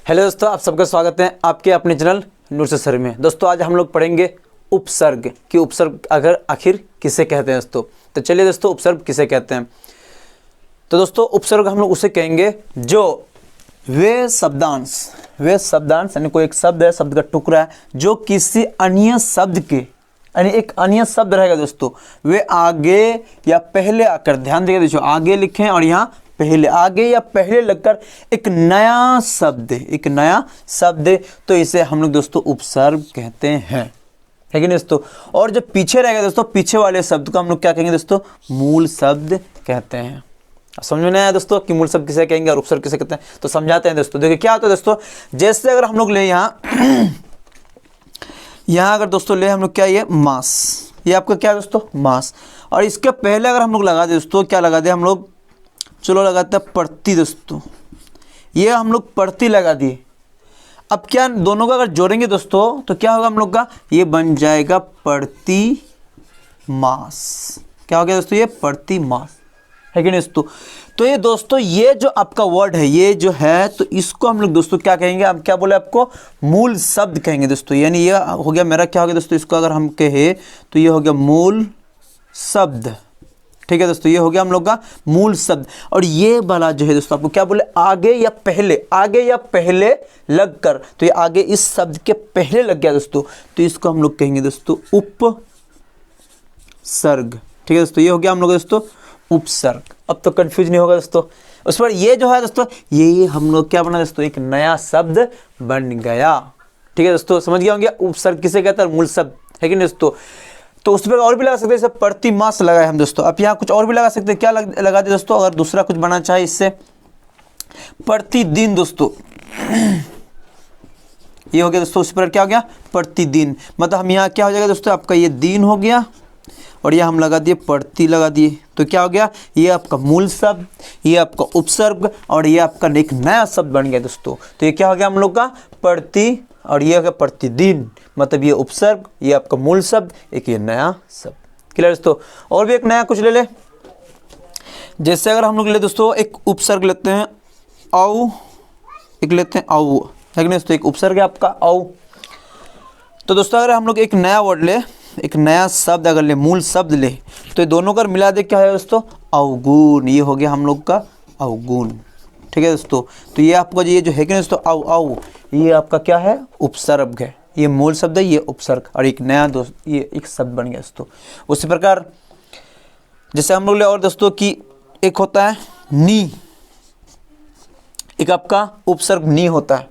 Hello दोस्तों, आप सबका स्वागत है आपके अपने चैनल नूर सर में। दोस्तों आज हम लोग पढ़ेंगे उपसर्ग कि उपसर्ग अगर आखिर किसे कहते हैं दोस्तों। तो चलिए दोस्तों, उपसर्ग किसे कहते हैं। तो दोस्तों उपसर्ग हम लोग उसे कहेंगे जो वे शब्दांश यानी कोई एक शब्द है, शब्द का टुकड़ा है जो किसी अन्य शब्द के यानी एक अन्य शब्द रहेगा दोस्तों, वे आगे या पहले आकर, ध्यान देगा दोस्तों, आगे लिखें और यहाँ पहले, आगे या पहले लगकर एक नया शब्द तो इसे हम लोग दोस्तों उपसर्ग कहते हैं, है कि नहीं दोस्तों। और जो पीछे रहेगा दोस्तों, पीछे वाले शब्द को हम लोग क्या कहेंगे दोस्तों, मूल शब्द कहते हैं। समझ में नहीं आया दोस्तों कि मूल शब्द किसे कहेंगे और उपसर्ग किसे कहते हैं, तो समझाते हैं दोस्तों। देखिए क्या होता है दोस्तों, जैसे अगर हम लोग ले यहाँ अगर दोस्तों ले हम लोग क्या, ये मास, ये आपका क्या है दोस्तों, मास। और इसके पहले अगर हम लोग लगा दे दोस्तों, क्या लगा दे हम लोग, चलो लगाते हैं प्रति दोस्तों, ये हम लोग प्रति लगा दिए। अब क्या दोनों का अगर जोड़ेंगे दोस्तों तो क्या होगा हम लोग का, ये बन जाएगा प्रति मास। क्या हो गया दोस्तों, ये प्रति मास, है कि नहीं दोस्तों। तो ये दोस्तों ये जो आपका वर्ड है, ये जो है तो इसको हम लोग दोस्तों क्या कहेंगे, हम क्या बोले आपको, मूल शब्द कहेंगे दोस्तों। यानी ये हो गया मेरा क्या हो गया दोस्तों, इसको अगर हम कहे तो ये हो गया मूल शब्द, ठीक है दोस्तों, ये हो गया हम लोग का मूल शब्द। और ये वाला जो है दोस्तों आपको क्या बोले, आगे या पहले लगकर, तो ये आगे इस शब्द के पहले लग गया दोस्तों, तो इसको हम लोग कहेंगे दोस्तों उपसर्ग, ठीक है दोस्तों। ये हो गया हम लोग दोस्तों उपसर्ग। अब तो कंफ्यूज नहीं होगा दोस्तों। उस पर ये जो है दोस्तों, ये हम लोग क्या बना दोस्तों, एक नया शब्द बन गया, ठीक है दोस्तों। समझ गया होंगे उपसर्ग किसे कहते हैं, मूल शब्द, है कि नहीं दोस्तों। तो उस पर और भी लगा सकते हैं, जैसे प्रति मास लगाए हम दोस्तों। अब यहाँ कुछ और भी लगा सकते हैं, क्या लगा दे दोस्तों, अगर दूसरा कुछ बनाना चाहे इससे, प्रतिदिन दोस्तों, ये हो गया दोस्तों। उस पर क्या हो गया, प्रतिदिन, मतलब हम यहाँ क्या हो जाएगा दोस्तों, आपका ये दिन हो गया और ये हम लगा दिए प्रति लगा दिए, तो क्या हो गया, ये आपका मूल शब्द, ये आपका उपसर्ग और ये आपका एक नया शब्द बन गया दोस्तों। तो ये क्या हो गया हम लोग का प्रति, और ये हो गया प्रतिदिन, मतलब ये उपसर्ग, ये आपका मूल शब्द, एक ये नया शब्द। क्लियर दोस्तों। और भी एक नया कुछ ले ले, जैसे अगर हम लोग ले दोस्तों एक उपसर्ग लेते हैं औ, एक लेते हैं औ, है कि नहीं दोस्तों, एक उपसर्ग है आपका औ। तो दोस्तों अगर हम लोग एक नया वर्ड ले, एक नया शब्द अगर ले, मूल शब्द ले, तो ये दोनों का मिला दे क्या है दोस्तों, अवगुण। ये हो गया हम लोग का अवगुण, ठीक है दोस्तों। तो ये आपका ये जो है कि दोस्तों औ, ये आपका क्या है, उपसर्ग है। ये मूल शब्द है, ये उपसर्ग, और एक नया दोस्त ये एक शब्द बन गया दोस्तों। उसी प्रकार जैसे हम लोग ले और दोस्तों कि एक होता है नी, एक आपका उपसर्ग नी होता है।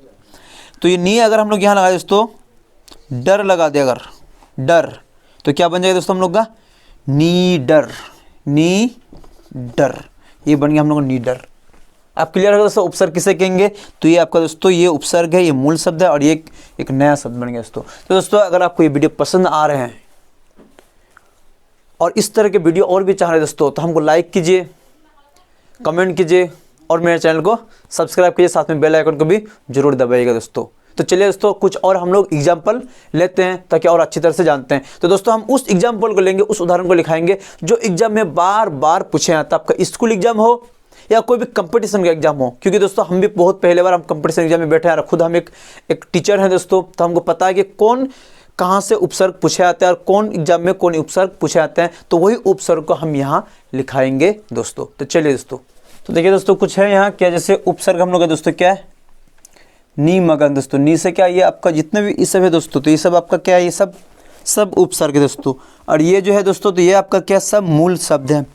तो ये नी अगर हम लोग यहाँ लगाए दोस्तों, डर लगा दे अगर, डर, तो क्या बन जाएगा दोस्तों हम लोग का, नी डर, ये बन गया हम लोग का नी डर। आप क्लियर है दोस्तों उपसर्ग किसे कहेंगे। तो ये आपका दोस्तों ये उपसर्ग है, ये मूल शब्द है, और ये एक नया शब्द बन गया दोस्तों। तो दोस्तों अगर आपको ये वीडियो पसंद आ रहे हैं और इस तरह के वीडियो और भी चाह रहे हैं दोस्तों, तो हमको लाइक कीजिए, कमेंट कीजिए और मेरे चैनल को सब्सक्राइब कीजिए, साथ में बेल आइकन को भी जरूर दबाइएगा दोस्तों। तो चलिए दोस्तों कुछ और हम लोग एग्जाम्पल लेते हैं ताकि और अच्छी तरह से जानते हैं। तो दोस्तों हम उस एग्जाम्पल को लेंगे, उस उदाहरण को लिखाएंगे जो एग्जाम में बार बार पूछे जाता है, आपका स्कूल एग्जाम हो या कोई भी कंपटीशन का एग्जाम हो। क्योंकि दोस्तों हम भी बहुत पहले बार हम कंपटीशन एग्जाम में बैठे हैं, और खुद हम एक टीचर हैं दोस्तों, तो हमको पता है कि कौन कहाँ से उपसर्ग पूछे जाते हैं और कौन एग्जाम में कौन उपसर्ग पूछे जाते हैं। तो वही उपसर्ग को हम यहाँ लिखाएंगे दोस्तों। तो चलिए दोस्तों, तो देखिए दोस्तों कुछ है यहाँ क्या, जैसे उपसर्ग हम लोग का दोस्तों क्या है, नी मगन दोस्तों। नी से क्या, ये आपका जितने भी ये सब है दोस्तों, तो ये सब आपका क्या है, ये सब उपसर्ग है दोस्तों। और ये जो है दोस्तों, तो ये आपका क्या, सब मूल शब्द है।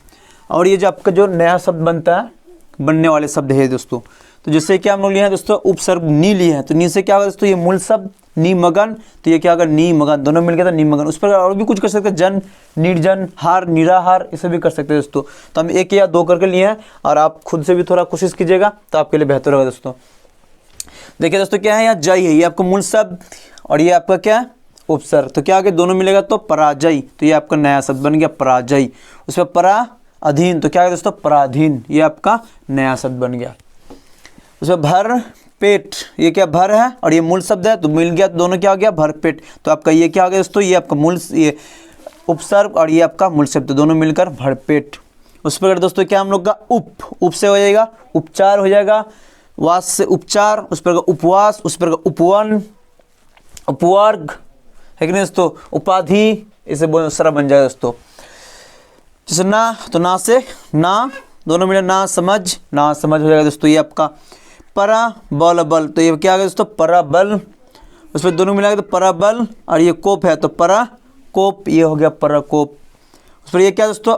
और ये जो आपका जो नया शब्द बनता है, बनने वाले शब्द है दोस्तों। तो जैसे क्या हम लोग लिए हैं दोस्तों, उपसर्ग नी लिए हैं, तो नी से क्या होगा दोस्तों, ये मूल शब्द नी मगन, तो ये क्या होगा, नी मगन, दोनों मिल गया था नी मगन। उस पर और भी कुछ कर सकते हैं, जन, निर्जन, हार, निराहार, इसे भी कर सकते हैं दोस्तों। तो हम एक या दो करके लिए हैं, और आप खुद से भी थोड़ा कोशिश कीजिएगा तो आपके लिए बेहतर होगा दोस्तों। देखिए दोस्तों क्या है, यहाँ जय है, ये आपका मूल शब्द, और ये आपका क्या है, उपसर्ग। तो क्या आगे दोनों मिलेगा तो पराजय, तो ये आपका नया शब्द बन गया पराजय। उस पर परा अधीन, तो क्या है दोस्तों, पराधीन, ये आपका नया शब्द बन गया। उसमें भर पेट, ये क्या भर है और ये मूल शब्द है, तो मिल गया, तो दोनों क्या हो गया, भर पेट। तो आपका ये क्या हो गया दोस्तों, ये आपका मूल, ये उपसर्ग और ये आपका मूल शब्द, दोनों मिलकर भरपेट। उस पर दोस्तों क्या हम लोग का उप से हो जाएगा उपचार हो जाएगा, वास से उपचार, उस पर उपवास, उस पर उपवन, उपवर्ग है कि नहीं दोस्तों, उपाधि, इसे बहुत सारा बन जाएगा दोस्तों। जैसे ना, तो ना से ना, दोनों मिले ना समझ हो जाएगा दोस्तों। ये आपका पराबल बल, तो ये क्या आ गया दोस्तों, पराबल, उसमें दोनों मिला तो पराबल, और ये कोप है तो पराकोप, ये हो गया पराकोप। उस पर ये क्या दोस्तों,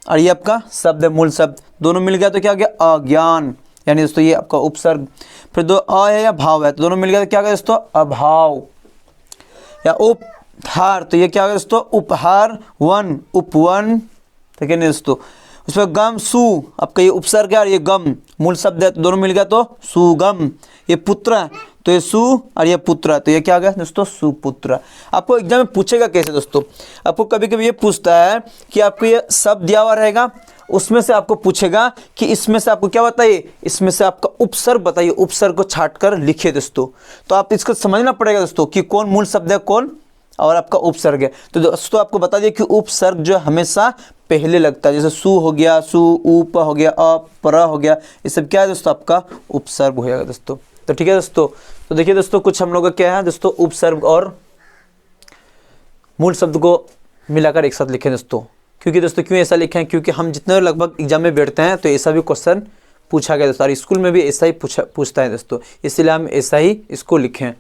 और ये आपका शब्द है, मूल शब्द, दोनों मिल गया तो क्या हो गया, अज्ञान, यानी दोस्तों ये आपका उपसर्ग। फिर दो अ है या भाव है, तो दोनों मिल गया तो क्या हो गया दोस्तों, अभाव। या उपहार, तो ये क्या हो गया दोस्तों, उपहार, वन, उपवन, ठीक है नहीं दोस्तों। उसमें गम सु, आपका ये उपसर्ग है और ये गम मूल शब्द है, तो दोनों मिल गया तो सुगम। ये पुत्र है तो ये सु, और ये पुत्र, तो ये क्या आ गया दोस्तों, सुपुत्र। आपको एग्जाम में पूछेगा कैसे दोस्तों, आपको कभी कभी ये पूछता है कि आपको ये शब्द दिया हुआ रहेगा, उसमें से आपको पूछेगा कि इसमें से आपको क्या बताइए, इसमें से आपका उपसर्ग बताइए, उपसर्ग को छाट कर लिखिए दोस्तों। तो आप इसको समझना पड़ेगा दोस्तों कि कौन मूल शब्द है, कौन और आपका उपसर्ग है। तो दोस्तों आपको बता दिए कि उपसर्ग जो हमेशा पहले लगता है, जैसे सु हो गया, सु, उप हो गया, अ, पर हो गया, ये सब क्या है दोस्तों, आपका उपसर्ग हो जाएगा दोस्तों। तो ठीक है दोस्तों, तो देखिए दोस्तों कुछ हम लोग का क्या है दोस्तों, उपसर्ग और मूल शब्द को मिलाकर एक साथ लिखें दोस्तों। क्योंकि दोस्तों क्यों ऐसा लिखे हैं, क्योंकि हम जितने लगभग एग्जाम में बैठते हैं तो ऐसा भी क्वेश्चन पूछा गया दोस्तों, और स्कूल में भी ऐसा ही पूछता है दोस्तों, इसलिए हम ऐसा ही इसको लिखें।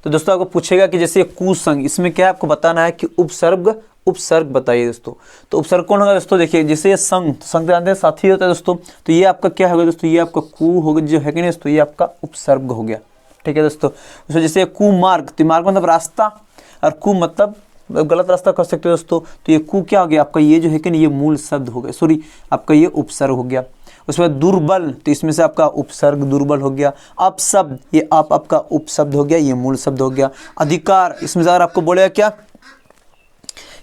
तो दोस्तों आपको पूछेगा कि जैसे कुसंग, इसमें क्या है आपको बताना है कि उपसर्ग बताइए दोस्तों। तो उपसर्ग कौन होगा दोस्तों, देखिए जैसे ये संग, संग जानते हैं साथी होता है दोस्तों, तो ये आपका क्या होगा दोस्तों, ये आपका कु होगा जो है कि नहीं दोस्तों, ये आपका उपसर्ग हो गया, ठीक है दोस्तों। उसमें जैसे कुमार्ग, तो मार्ग मतलब रास्ता, और कु मतलब गलत रास्ता कर सकते हो दोस्तों, तो ये कु क्या हो गया आपका, ये जो है कि नहीं ये मूल शब्द हो गया, सॉरी आपका ये उपसर्ग हो गया। उसमें दुर्बल, तो इसमें से आपका उपसर्ग दुर्बल हो गया। अपशब्द, ये आप आपका उपशब्द हो गया, ये मूल शब्द हो गया। अधिकार, इसमें अगर आपको बोलेगा क्या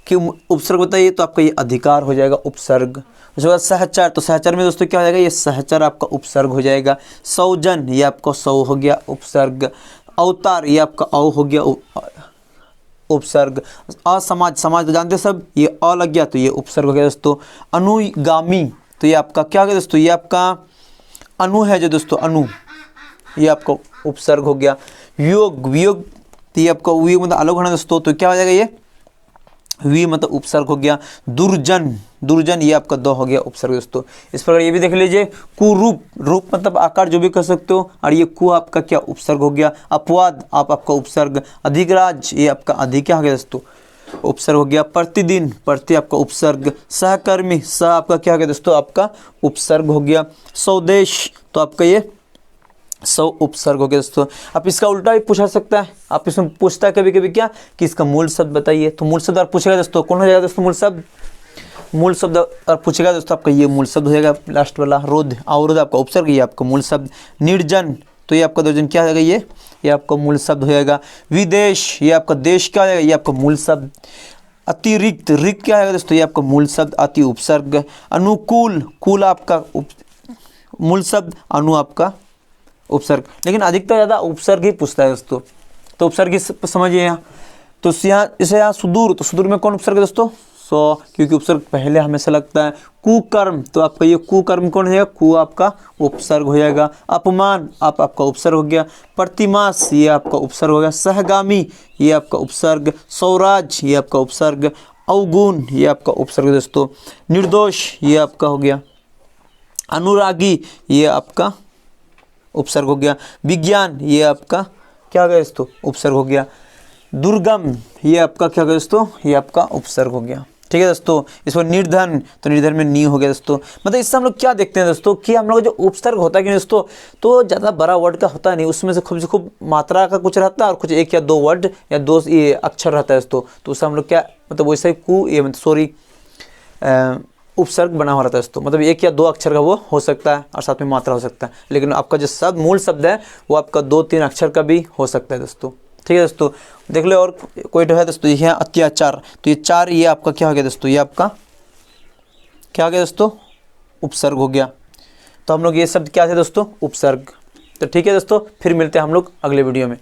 कि उपसर्ग बताइए, तो आपका ये अधिकार हो जाएगा उपसर्ग। उसके बाद सहचर, तो सहचर में दोस्तों क्या हो जाएगा, ये सहचर आपका उपसर्ग हो जाएगा। सौजन, ये आपका सौ हो गया उपसर्ग। अवतार, ये आपका अव हो गया उपसर्ग। असमाज, समाज तो जानते सब, ये अ लग गया तो ये उपसर्ग हो गया दोस्तों। अनुगामी, तो ये आपका क्या हो गया दोस्तों, ये आपका अनु है जो दोस्तों, अनु, ये आपका उपसर्ग हो गया। वियोग, वियोग, तो ये आपका वियोग मतलब अलग होना दोस्तों, तो क्या हो जाएगा ये वी मतलब उपसर्ग हो गया। दुर्जन, दुर्जन ये आपका द हो गया उपसर्ग दोस्तों। इस प्रकार ये भी देख लीजिए। कुरूप, रूप मतलब आकार जो भी कर सकते हो, और ये कु आपका क्या उपसर्ग हो गया। अपवाद, आप आपका उपसर्ग। अधिकराज, ये आपका अधिक क्या हो गया दोस्तों, उपसर्ग हो गया। प्रतिदिन, प्रति आपका उपसर्ग। सहकर्मी, सह आपका क्या हो गया दोस्तों, आपका उपसर्ग हो गया। स्वदेश, तो आपका ये सौ उपसर्ग हो गया दोस्तों। आप इसका उल्टा भी पूछा सकता है, आप इसमें पूछता है कभी कभी क्या कि इसका मूल शब्द बताइए, तो मूल शब्द और पूछेगा दोस्तों, कौन हो जाएगा दोस्तों मूल शब्द, मूल शब्द और पूछेगा दोस्तों आपका ये मूल शब्द हो जाएगा लास्ट वाला। रोध, अवरोध आपका उपसर्ग, ये आपका मूल शब्द। निर्जन, तो ये आपका निर्जन क्या हो जाएगा, ये आपका मूल शब्द हो जाएगा। विदेश, ये आपका देश क्या हो जाएगा, ये आपका मूल शब्द। अतिरिक्त, रिक्त क्या है दोस्तों, ये आपका मूल शब्द, अति उपसर्ग। अनुकूल, कुल आपका मूल शब्द, अनु आपका उपसर्ग। लेकिन अधिकतर ज़्यादा उपसर्ग ही पूछता है दोस्तों, तो उपसर्ग समझिए यहाँ। तो यहाँ इसे यहाँ सुदूर, तो सुदूर में कौन उपसर्ग है दोस्तों, सो, क्योंकि उपसर्ग पहले हमेशा लगता है। कुकर्म, तो आपका ये कुकर्म कौन हो जाएगा, कु आपका उपसर्ग हो जाएगा। अपमान, आप आपका उपसर्ग हो गया। प्रतिमास, ये आपका उपसर्ग हो गया। सहगामी, ये आपका उपसर्ग। स्वराज, ये आपका उपसर्ग। अवगुण, ये आपका उपसर्ग दोस्तों। निर्दोष, ये आपका हो गया। अनुरागी, ये आपका उपसर्ग हो गया। विज्ञान, ये आपका क्या हो गया दोस्तों, उपसर्ग हो गया। दुर्गम, ये आपका क्या हो गया दोस्तों, ये आपका उपसर्ग हो गया। ठीक है दोस्तों। इस पर निर्धन, तो निर्धन में नी हो गया दोस्तों। मतलब इससे हम लोग क्या देखते हैं दोस्तों कि हम लोग जो उपसर्ग होता है कि दोस्तों, तो ज़्यादा बड़ा वर्ड का होता नहीं, उसमें से खूब मात्रा का कुछ रहता है और कुछ एक या दो वर्ड या दो ये अक्षर रहता है दोस्तों, तो उससे हम लोग क्या मतलब वैसे ही कु ये मतलब सॉरी उपसर्ग बना हुआ रहता है दोस्तों, मतलब एक या दो अक्षर का वो हो सकता है और साथ में मात्रा हो सकता है, लेकिन आपका जो शब्द मूल शब्द है वो आपका 2-3 अक्षर का भी हो सकता है दोस्तों। ठीक है दोस्तों, देख लो और कोई है दोस्तों, ये है अत्याचार, तो ये चार ये आपका क्या हो गया दोस्तों, ये आपका क्या हो गया दोस्तों, उपसर्ग हो गया। तो हम लोग ये शब्द क्या थे दोस्तों, उपसर्ग। तो ठीक है दोस्तों, फिर मिलते हैं हम लोग अगले वीडियो में।